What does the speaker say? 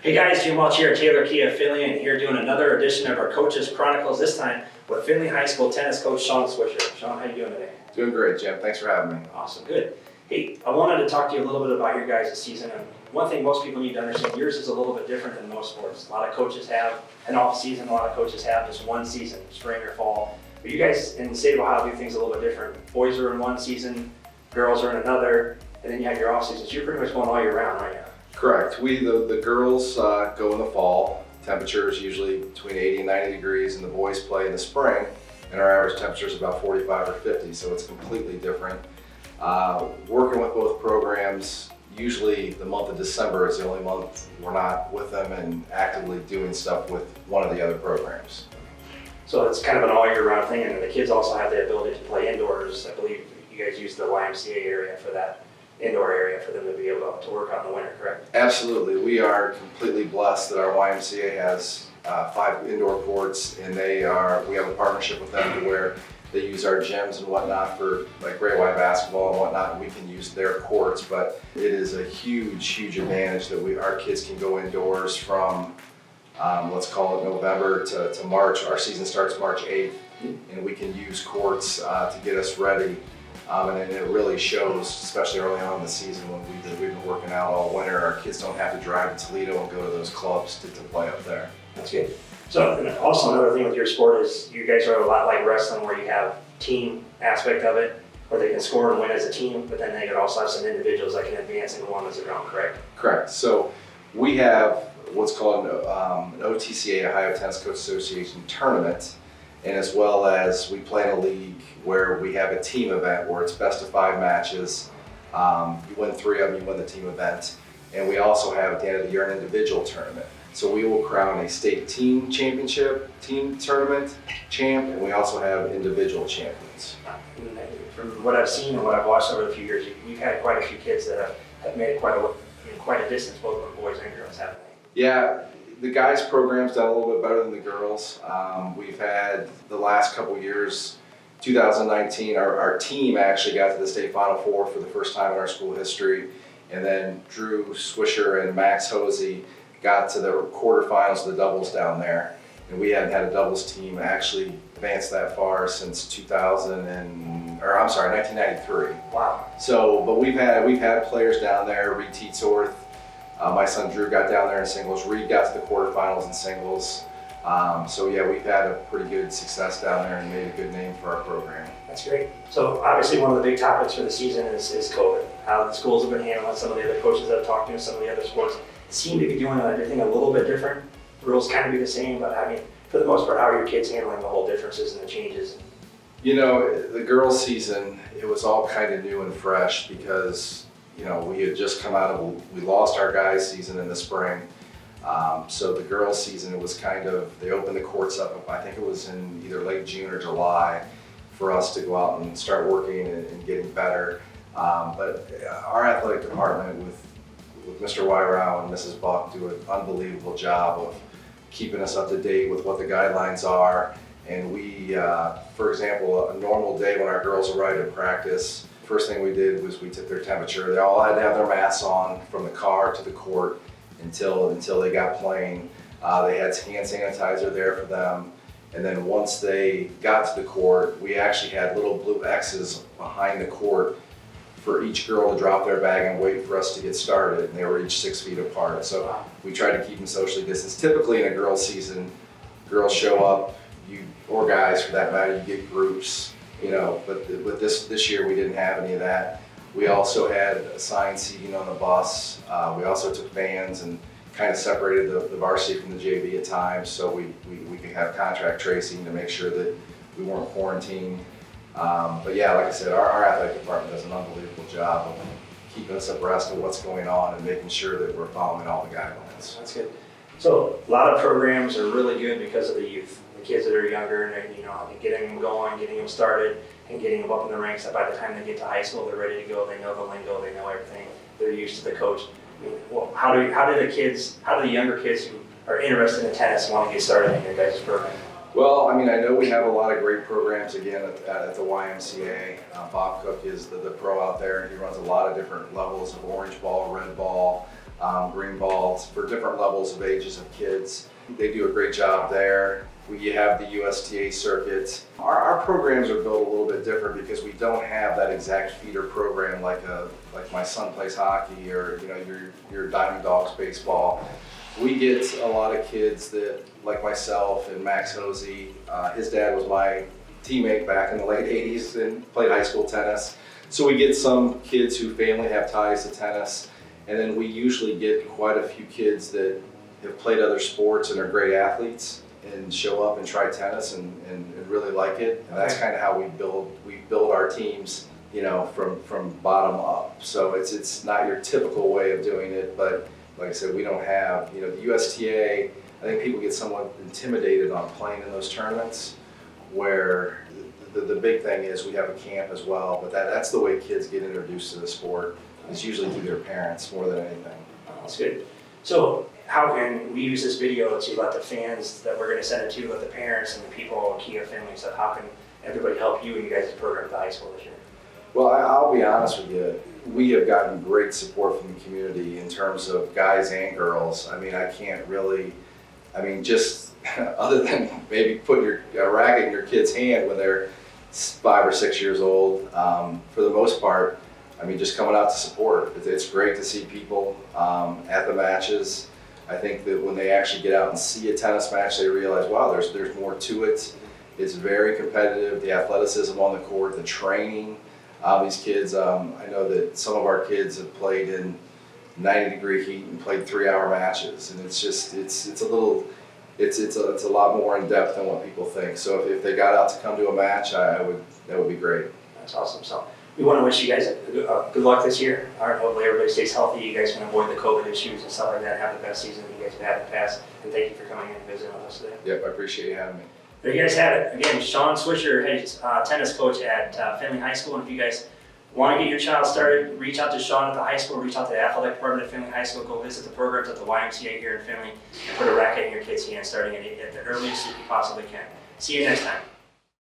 Hey guys, Jim Welch here, Taylor Kia Findlay, and here doing another edition of our Coaches Chronicles, this time with Findlay High School Tennis coach Sean Swisher. Sean, how you doing today? Doing great, Jim. Thanks for having me. Awesome, good. Hey, I wanted to talk to you a little bit about your guys' season. And one thing most people need to understand, yours is a little bit different than most sports. A lot of coaches have an off season, a lot of coaches have just one season, spring or fall. But you guys in the state of Ohio do things a little bit different. Boys are in one season, girls are in another, and then you have your off season. So you're pretty much going all year round, aren't you? Correct. The girls go in the fall. Temperature is usually between 80 and 90 degrees, and the boys play in the spring, and our average temperature is about 45 or 50, so it's completely different. Working with both programs, usually the month of December is the only month we're not with them and actively doing stuff with one of the other programs. So it's kind of an all year round thing, and the kids also have the ability to play indoors. I believe you guys use the YMCA area for that indoor area for them to be able to work out in the winter, correct? Absolutely. We are completely blessed that our YMCA has 5 indoor courts, and we have a partnership with them to where they use our gyms and whatnot for like Great White basketball and whatnot, and we can use their courts. But it is a huge advantage that our kids can go indoors from let's call it November to March. Our season starts March 8th, and we can use courts to get us ready. And it really shows, especially early on in the season when we've been working out all winter. Our kids don't have to drive to Toledo and go to those clubs to play up there. That's good. So and also another thing with your sport is you guys are a lot like wrestling, where you have team aspect of it, where they can score and win as a team, but then they can also have some individuals that can advance and go on as their own, correct? Correct. So we have what's called an OTCA, Ohio Tennis Coach Association tournament, and as well as we play in a league where we have a team event where it's best of 5 matches. You win 3 of them, you win the team event. And we also have at the end of the year an individual tournament. So we will crown a state team championship, team tournament champ, and we also have individual champions. From what I've seen and what I've watched over the few years, you've had quite a few kids that have made it quite a distance, both with boys and girls, haven't they? Yeah. The guys' program's done a little bit better than the girls. We've had the last couple years, 2019, our team actually got to the state Final Four for the first time in our school history. And then Drew Swisher and Max Hosey got to the quarterfinals of the doubles down there. And we hadn't had a doubles team actually advance that far since 1993. Wow. So, but we've had players down there, Reed Teetsorth. My son Drew got down there in singles. Reed got to the quarterfinals in singles. So yeah, we've had a pretty good success down there and made a good name for our program. That's great. So obviously one of the big topics for the season is COVID. How the schools have been handling. Some of the other coaches that I've talked to, some of the other sports seem to be doing everything a little bit different. The rules kind of be the same, but I mean, for the most part, how are your kids handling the whole differences and the changes? You know, the girls' season, it was all kind of new and fresh because we had just come out of, we lost our guys' season in the spring. So the girls' season, it was they opened the courts up, I think it was in either late June or July, for us to go out and start working and getting better. But our athletic department with Mr. Wyrau and Mrs. Buck do an unbelievable job of keeping us up to date with what the guidelines are. And we, for example, a normal day when our girls arrived at practice, first thing we did was we took their temperature. They all had to have their masks on from the car to the court until they got playing. They had hand sanitizer there for them. And then once they got to the court, we actually had little blue X's behind the court for each girl to drop their bag and wait for us to get started. And they were each 6 feet apart. So we tried to keep them socially distanced. Typically in a girls' season, girls show up, or guys for that matter, you get groups, but with this year we didn't have any of that. We also had assigned seating on the bus. We also took vans and kind of separated the varsity from the JV at times, so we could have contract tracing to make sure that we weren't quarantined. But yeah, like I said, our athletic department does an unbelievable job of keeping us abreast of what's going on and making sure that we're following all the guidelines. That's good. So a lot of programs are really good because of the youth, the kids that are younger, and getting them going, getting them started, and getting them up in the ranks. That by the time they get to high school, they're ready to go. They know the lingo, they know everything. They're used to the coach. Well, how do the younger kids who are interested in tennis want to get started in your guys' program? Well, I know we have a lot of great programs again at the YMCA. Bob Cook is the pro out there. He runs a lot of different levels of orange ball, red ball. green balls for different levels of ages of kids. They do a great job there. We have the USTA circuit. Our programs are built a little bit different because we don't have that exact feeder program like my son plays hockey or your Diamond Dogs baseball. We get a lot of kids that, like myself and Max Hosey, his dad was my teammate back in the late 80s and played high school tennis. So we get some kids who family have ties to tennis, and then we usually get quite a few kids that have played other sports and are great athletes and show up and try tennis and really like it. And that's kind of how we build our teams, from bottom up. So it's not your typical way of doing it, but like I said, we don't have, the USTA, I think people get somewhat intimidated on playing in those tournaments, where the big thing is we have a camp as well, but that's the way kids get introduced to the sport. It's usually through their parents more than anything. Oh, that's good. So how can we use this video to let the fans that we're going to send it to, let the parents and the people, Kia family and stuff, how can everybody help you and you guys' program at the high school this year? Well, I'll be honest with you. We have gotten great support from the community in terms of guys and girls. I mean, I can't really, just other than maybe putting a racket in your kid's hand when they're 5 or 6 years old, for the most part, just coming out to support. It's great to see people at the matches. I think that when they actually get out and see a tennis match, they realize, wow, there's more to it. It's very competitive. The athleticism on the court, the training. These kids, I know that some of our kids have played in 90-degree heat and played 3-hour matches, and it's a lot more in depth than what people think. So if they got out to come to a match, that would be great. That's awesome. So we want to wish you guys good luck this year. All right, hopefully everybody stays healthy. You guys can avoid the COVID issues and stuff like that. Have the best season you guys have had in the past. And thank you for coming in and visiting with us today. Yep, I appreciate you having me. There you guys have it. Again, Sean Swisher, head tennis coach at Findlay High School. And if you guys want to get your child started, reach out to Sean at the high school, reach out to the athletic department at Findlay High School, go visit the programs at the YMCA here in Finley, and put a racket in your kid's hand starting at the earliest you possibly can. See you next time.